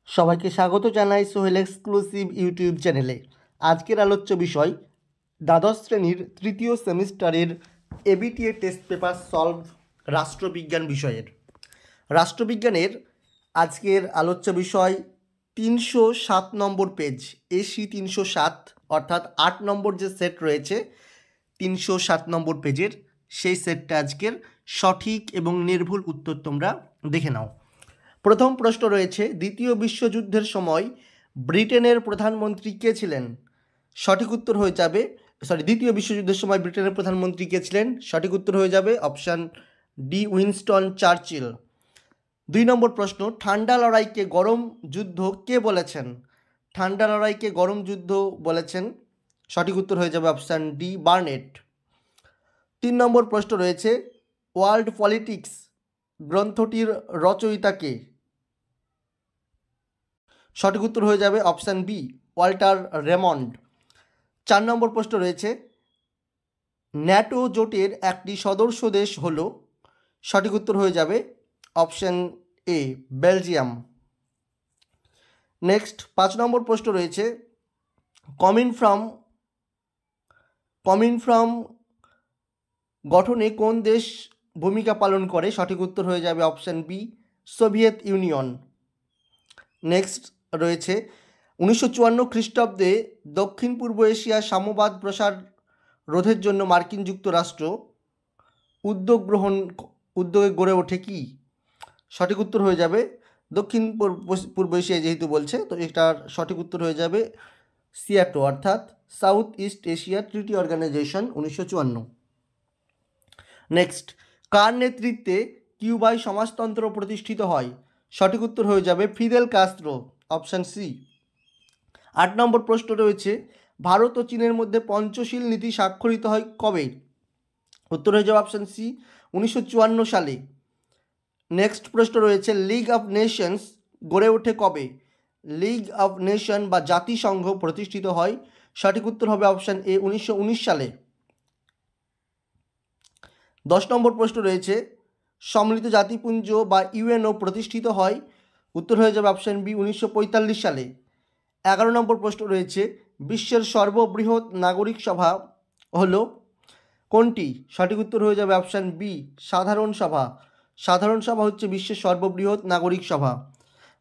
সবাইকে স্বাগত জানাই সোহেল এক্সক্লুসিভ ইউটিউব চ্যানেলে। আজকের আলোচ্য বিষয় দ্বাদশ শ্রেণীর তৃতীয় সেমিস্টারের এবিটিএ টেস্ট পেপার সলভ রাষ্ট্রবিজ্ঞান বিষয়ের। রাষ্ট্রবিজ্ঞানের আজকের আলোচ্য বিষয় 307 নম্বর পেজ, এসি 307, অর্থাৎ 8 নম্বর যে সেট রয়েছে 307 নম্বর পেজের, সেই সেটটা আজকের সঠিক এবং নির্ভুল উত্তর তোমরা দেখে নাও। প্রথম প্রশ্ন রয়েছে, দ্বিতীয় বিশ্বযুদ্ধের সময় ব্রিটেনের প্রধানমন্ত্রী কে ছিলেন? সঠিক উত্তর হয়ে যাবে, দ্বিতীয় বিশ্বযুদ্ধের সময় ব্রিটেনের প্রধানমন্ত্রী কে ছিলেন? সঠিক উত্তর হয়ে যাবে অপশান ডি, উইনস্টন চার্চিল। 2 নম্বর প্রশ্ন, ঠান্ডা লড়াইকে গরম যুদ্ধ কে বলেছেন? ঠান্ডা লড়াইকে গরম যুদ্ধ বলেছেন, সঠিক উত্তর হয়ে যাবে অপশান ডি, বার্নেট। 3 নম্বর প্রশ্ন রয়েছে, ওয়ার্ল্ড পলিটিক্স গ্রন্থটির রচয়িতা কে? সঠিক উত্তর হয়ে যাবে অপশান বি, ওয়াল্টার রেমন্ড। 4 নম্বর প্রশ্ন রয়েছে, ন্যাটো জোটের একটি সদস্য দেশ হল? সঠিক উত্তর হয়ে যাবে অপশান এ, বেলজিয়াম। নেক্সট 5 নম্বর প্রশ্ন রয়েছে, কমিং ফ্রম গঠনে কোন দেশ ভূমিকা পালন করে? সঠিক উত্তর হয়ে যাবে option B, Soviet Union. Next রয়েছে, 1954 খ্রিস্টাব্দে দক্ষিণ পূর্ব এশিয়ার সাম্যবাদ প্রসার রোধের জন্য মার্কিন যুক্তরাষ্ট্র উদ্যোগে গড়ে ওঠে কি? সঠিক উত্তর হয়ে যাবে, দক্ষিণ পূর্ব এশিয়ায় যেহেতু বলছে, তো এটার সঠিক উত্তর হয়ে যাবে সিয়াটো, অর্থাৎ south east Asia treaty organization 1954। Next, কার নেতৃত্বে কিউবায় সমাজতন্ত্র প্রতিষ্ঠিত হয়? সঠিক উত্তর হয়ে যাবে ফিদেল কাস্ত্রো, অপশান সি। 8 নম্বর প্রশ্ন রয়েছে, ভারত ও চীনের মধ্যে পঞ্চশীল নীতি স্বাক্ষরিত হয় কবে? উত্তর হয়ে যাবে অপশান সি, 1954 সালে। নেক্সট প্রশ্ন রয়েছে, লিগ অফ নেশনস গড়ে ওঠে কবে? লিগ অফ নেশন বা জাতিসংঘ প্রতিষ্ঠিত হয়? সঠিক উত্তর হবে অপশান এ, 1919 সালে। 10 নম্বর প্রশ্ন রয়েছে, সম্মিলিত জাতিপুঞ্জ বা ইউএনও প্রতিষ্ঠিত হয়? উত্তর হয়ে যাবে অপশান বি, 1945 সালে। 11 নম্বর প্রশ্ন রয়েছে, বিশ্বের সর্ববৃহৎ নাগরিক সভা হলো কোনটি? সঠিক উত্তর হয়ে যাবে অপশান বি, সাধারণ সভা। সাধারণ সভা হচ্ছে বিশ্বের সর্ববৃহৎ নাগরিক সভা।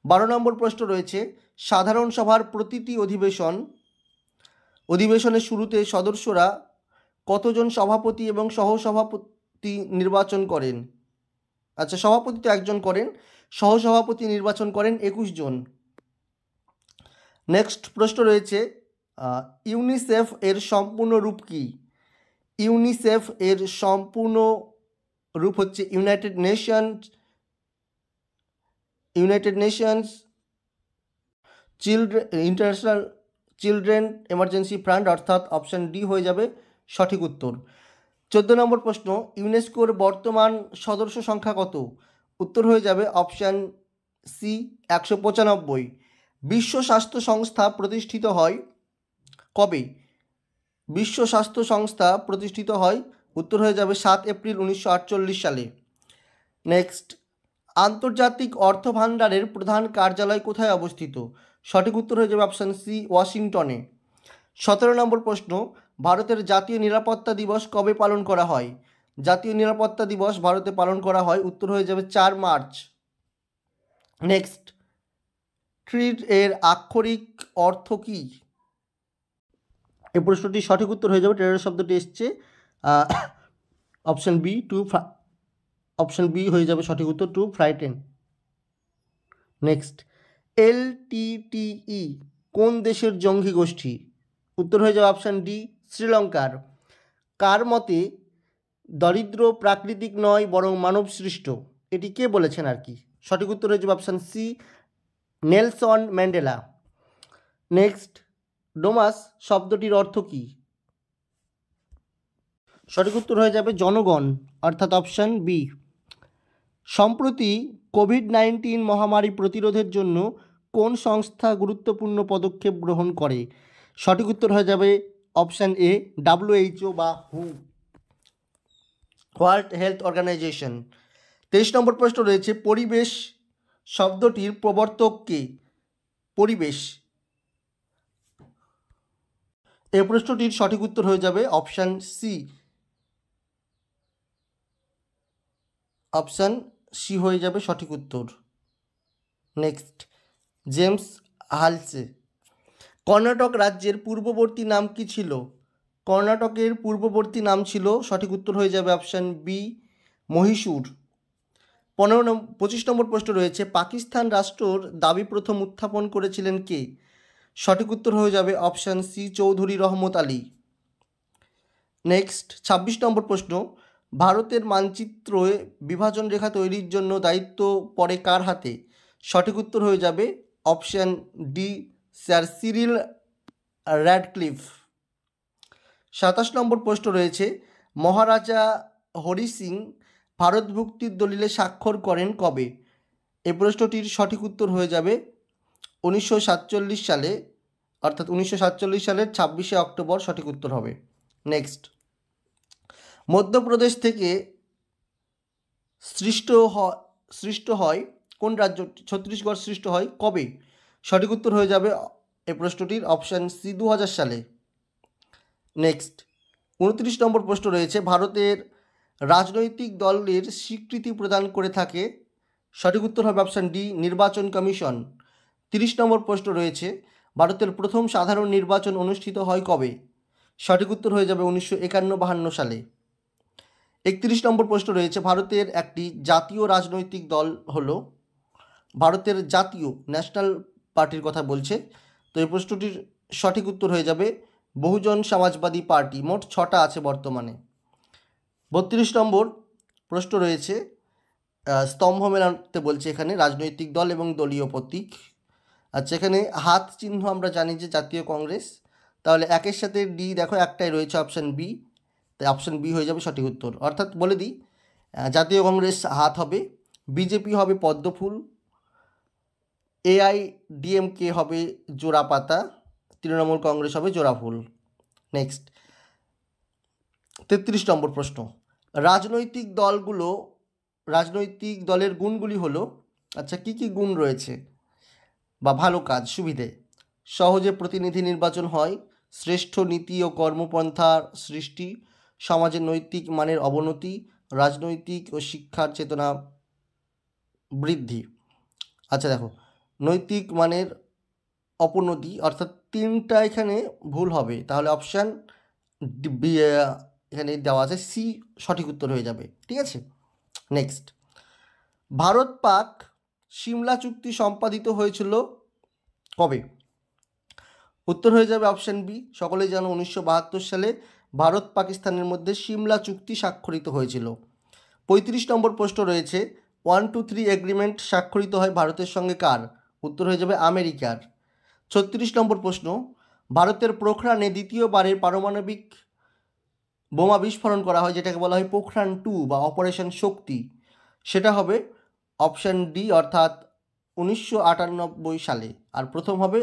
12 নম্বর প্রশ্ন রয়েছে, সাধারণ সভার প্রতিটি অধিবেশনের শুরুতে সদস্যরা কতজন সভাপতি এবং সহসভাপতি নির্বাচন করেন? আচ্ছা, সভাপতি তো একজন করেন, সহসভাপতি নির্বাচন করেন 21 জন। নেক্সট প্রশ্ন রয়েছে, ইউনিসেফ এর সম্পূর্ণ রূপ কি? ইউনিসেফ এর সম্পূর্ণ রূপ হচ্ছে United Nations international children emergency fund, অর্থাৎ অপশান ডি হয়ে যাবে সঠিক উত্তর। 14 নম্বর প্রশ্ন, ইউনেস্কোর বর্তমান সদস্য সংখ্যা কত? উত্তর হয়ে যাবে অপশান সি, 195। বিশ্ব স্বাস্থ্য সংস্থা প্রতিষ্ঠিত হয় কবে? বিশ্ব স্বাস্থ্য সংস্থা প্রতিষ্ঠিত হয়, উত্তর হয়ে যাবে 7 এপ্রিল 1948 সালে। নেক্সট, আন্তর্জাতিক অর্থ ভাণ্ডারের প্রধান কার্যালয় কোথায় অবস্থিত? সঠিক উত্তর হয়ে যাবে অপশান সি, ওয়াশিংটনে। 17 নম্বর প্রশ্ন, ভারতের জাতীয় নিরাপত্তা দিবস কবে পালন করা হয়? জাতীয় নিরাপত্তা দিবস ভারতে পালন করা হয়, উত্তর হয়ে যাবে 4 মার্চ। নেক্সট, ট্রিট এর আক্ষরিক অর্থ কি? এই প্রশ্নটি সঠিক উত্তর হয়ে যাবে, টেরর শব্দটি এসছে অপশান বি হয়ে যাবে সঠিক উত্তর, টু ফ্রাইটেন। নেক্সট, এলটিটিই কোন দেশের জঙ্গি গোষ্ঠী? উত্তর হয়ে যাবে অপশান ডি, শ্রীলঙ্কার। কার মতে দরিদ্র প্রাকৃতিক নয় বরং মানব সৃষ্ট? এটি কে বলেছেন আর কি? সঠিক উত্তর হয়ে যাবে option C, Nelson Mandela. Next, ডোমাস শব্দটির অর্থ কী? সঠিক উত্তর হয়ে যাবে জনগণ, অর্থাৎ অপশান বি। সম্প্রতি কোভিড-19 মহামারী প্রতিরোধের জন্য কোন সংস্থা গুরুত্বপূর্ণ পদক্ষেপ গ্রহণ করে? সঠিক উত্তর হয়ে যাবে অপশান এ, WHO বা হু, ওয়ার্ল্ড হেলথ অর্গানাইজেশন। 23 নম্বর প্রশ্ন রয়েছে, পরিবেশ শব্দটির প্রবর্তক কে? পরিবেশ। এই প্রশ্নটির সঠিক উত্তর হয়ে যাবে অপশান সি। অপশান সি হয়ে যাবে সঠিক উত্তর। Next, James হালসে। কর্ণাটক রাজ্যের পূর্ববর্তী নাম কি ছিল? কর্ণাটকের পূর্ববর্তী নাম ছিল, সঠিক উত্তর হয়ে যাবে অপশান বি, মহীশূর। 25 নম্বর প্রশ্ন রয়েছে, পাকিস্তান রাষ্ট্রর দাবি প্রথম উত্থাপন করেছিলেন কে? সঠিক উত্তর হয়ে যাবে option C, Chowdhury Rahmat Ali. Next, 26 নম্বর প্রশ্ন, ভারতের মানচিত্রে বিভাজন রেখা তৈরির জন্য দায়িত্ব পড়ে কার হাতে? সঠিক উত্তর হয়ে যাবে option D, sir Cyril Radcliffe. 27 নম্বর প্রশ্ন রয়েছে, মহারাজা হরি সিং ভারতভুক্তির দলিলে স্বাক্ষর করেন কবে? এই প্রশ্নটির সঠিক উত্তর হয়ে যাবে 1947 সালে, অর্থাৎ 1947 সালের 26শে অক্টোবর সঠিক উত্তর হবে। নেক্সট, মধ্যপ্রদেশ থেকে সৃষ্ট হয় কোন রাজ্য? ছত্তিশগড় সৃষ্ট হয় কবে? সঠিক উত্তর হয়ে যাবে এই প্রশ্নটির অপশান সি, 2000 সালে। নেক্সট, 29 নম্বর প্রশ্ন রয়েছে, ভারতের রাজনৈতিক দলের স্বীকৃতি প্রদান করে থাকে? সঠিক উত্তর হবে অপশান ডি, নির্বাচন কমিশন। 30 নম্বর প্রশ্ন রয়েছে, ভারতের প্রথম সাধারণ নির্বাচন অনুষ্ঠিত হয় কবে? সঠিক উত্তর হয়ে যাবে 1951-52 সালে। 31 নম্বর প্রশ্ন রয়েছে, ভারতের একটি জাতীয় রাজনৈতিক দল হলো? ভারতের জাতীয় ন্যাশনাল পার্টির কথা বলছে। তো এই প্রশ্নটির সঠিক উত্তর হয়ে যাবে বহুজন সমাজবাদী পার্টি। মোট 6টা আছে বর্তমানে। 32 নম্বর প্রশ্ন রয়েছে, স্তম্ভ মেলাতে বলছে এখানে রাজনৈতিক দল এবং দলীয় প্রতীক। আচ্ছা, এখানে হাত চিহ্ন আমরা জানি যে জাতীয় কংগ্রেস, তাহলে একের সাথে ডি দেখো একটাই রয়েছে অপশান বি, তাই অপশান বি হয়ে যাবে সঠিক উত্তর। অর্থাৎ বলে দিই, জাতীয় কংগ্রেস হাত হবে, বিজেপি হবে পদ্মফুল, এআইডিএমকে হবে জোড়া পাতা, তৃণমূল কংগ্রেস হবে জোড়া ফুল। নেক্সট, 33 নম্বর প্রশ্ন, রাজনৈতিক দলের গুণগুলি হলো? আচ্ছা, কি কি গুণ রয়েছে? বা ভালো কাজ, সুবিধে, সহজে প্রতিনিধি নির্বাচন হয়, শ্রেষ্ঠ নীতি ও কর্মপন্থার সৃষ্টি, সমাজের নৈতিক মানের অবনতি, রাজনৈতিক ও শিক্ষার চেতনা বৃদ্ধি। আচ্ছা দেখো, নৈতিক মানের অবনতি, অর্থাৎ 3টা এখানে ভুল হবে, তাহলে অপশান এখানে দেওয়া আছে সি সঠিক উত্তর হয়ে যাবে। ঠিক আছে। নেক্সট, ভারত পাক সিমলা চুক্তি সম্পাদিত হয়েছিল কবে? উত্তর হয়ে যাবে অপশান বি, সকলেই জানো 1972 সালে ভারত পাকিস্তানের মধ্যে সিমলা চুক্তি স্বাক্ষরিত হয়েছিল। 35 নম্বর প্রশ্ন রয়েছে, 1-2-3 এগ্রিমেন্ট স্বাক্ষরিত হয় ভারতের সঙ্গে কার? উত্তর হয়ে যাবে আমেরিকার। 36 নম্বর প্রশ্ন, ভারতের পোখরানে দ্বিতীয়বারের পারমাণবিক বোমা বিস্ফোরণ করা হয়, যেটাকে বলা হয় পোখরান 2 বা অপারেশন শক্তি, সেটা হবে অপশান ডি, অর্থাৎ 1998 সালে। আর প্রথম হবে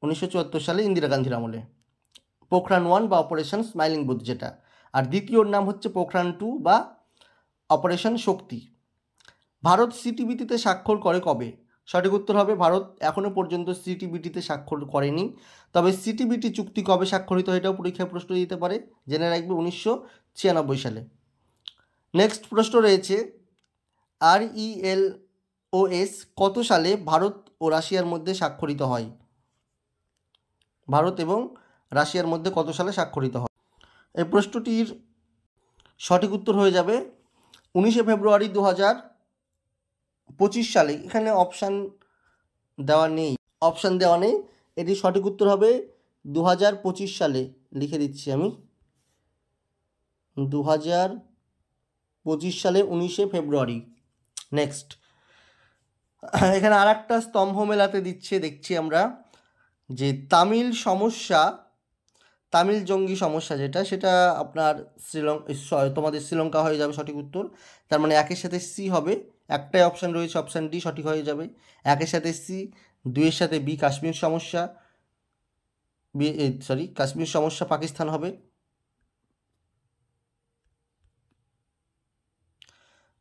1974 সালে ইন্দিরা গান্ধীর আমলে, পোখরান 1 বা অপারেশন স্মাইলিং বুথ যেটা, আর দ্বিতীয়র নাম হচ্ছে পোখরান 2 বা অপারেশন শক্তি। ভারত সিটিবিটিতে স্বাক্ষর করে কবে? সঠিক উত্তর হবে ভারত এখনও পর্যন্ত সিটিবিটিতে স্বাক্ষর করেনি, তবে সিটিবিটি চুক্তি কবে স্বাক্ষরিত হয় এটাও পরীক্ষায় প্রশ্ন দিতে পারে, জেনে রাখবে 1996 সালে। নেক্সট প্রশ্ন রয়েছে, RELOS কত সালে ভারত ও রাশিয়ার মধ্যে স্বাক্ষরিত হয়? ভারত এবং রাশিয়ার মধ্যে কত সালে স্বাক্ষরিত হয়? এই প্রশ্নটির সঠিক উত্তর হয়ে যাবে 19 ফেব্রুয়ারি 2025 সালে। এখানে অপশান দেওয়া নেই, এটি সঠিক উত্তর হবে 2025 সালে। লিখে দিচ্ছি আমি, 2025 সালে 19 ফেব্রুয়ারি। নেক্সট, এখানে আর একটা স্তম্ভ মেলাতে দেখছি আমরা যে তামিল জঙ্গি সমস্যা যেটা, সেটা আপনার তোমাদের শ্রীলঙ্কা হয়ে যাবে সঠিক উত্তর। তার মানে একের সাথে সি হবে, একটাই অপশান রয়েছে অপশান ডি সঠিক হয়ে যাবে। একের সাথে সি, 2-এর সাথে বি কাশ্মীর সমস্যা পাকিস্তান হবে।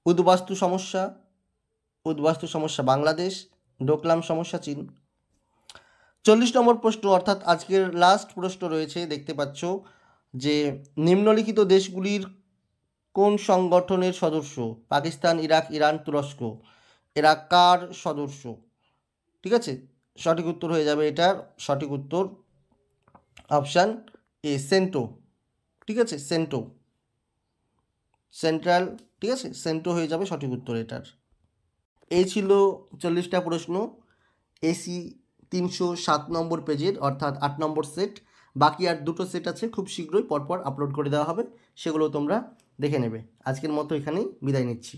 উদ্বাস্তু সমস্যা বাংলাদেশ, ডোকলাম সমস্যা চীন। 40 নম্বর প্রশ্ন অর্থাৎ আজকের লাস্ট প্রশ্ন রয়েছে, দেখতে পাচ্ছ যে নিম্নলিখিত দেশগুলির কোন সংগঠনের সদস্য? পাকিস্তান, ইরাক, ইরান, তুরস্ক। এরা কার সদস্য? ঠিক আছে, সঠিক উত্তর হয়ে যাবে এটার সঠিক উত্তর অপশান এ, সেন্টো। ঠিক আছে, সেন্টো, সেন্ট্রাল, ঠিক আছে, সেন্টো হয়ে যাবে সঠিক উত্তর এটার। এই ছিল 40টা প্রশ্ন এসি 307 নম্বর পেজের, অর্থাৎ 8 নম্বর সেট। বাকি আর দুটো সেট আছে, খুব শীঘ্রই পরপর আপলোড করে দেওয়া হবে, সেগুলো তোমরা দেখে নেবে। আজকের মতো এখানেই বিদায় নিচ্ছি।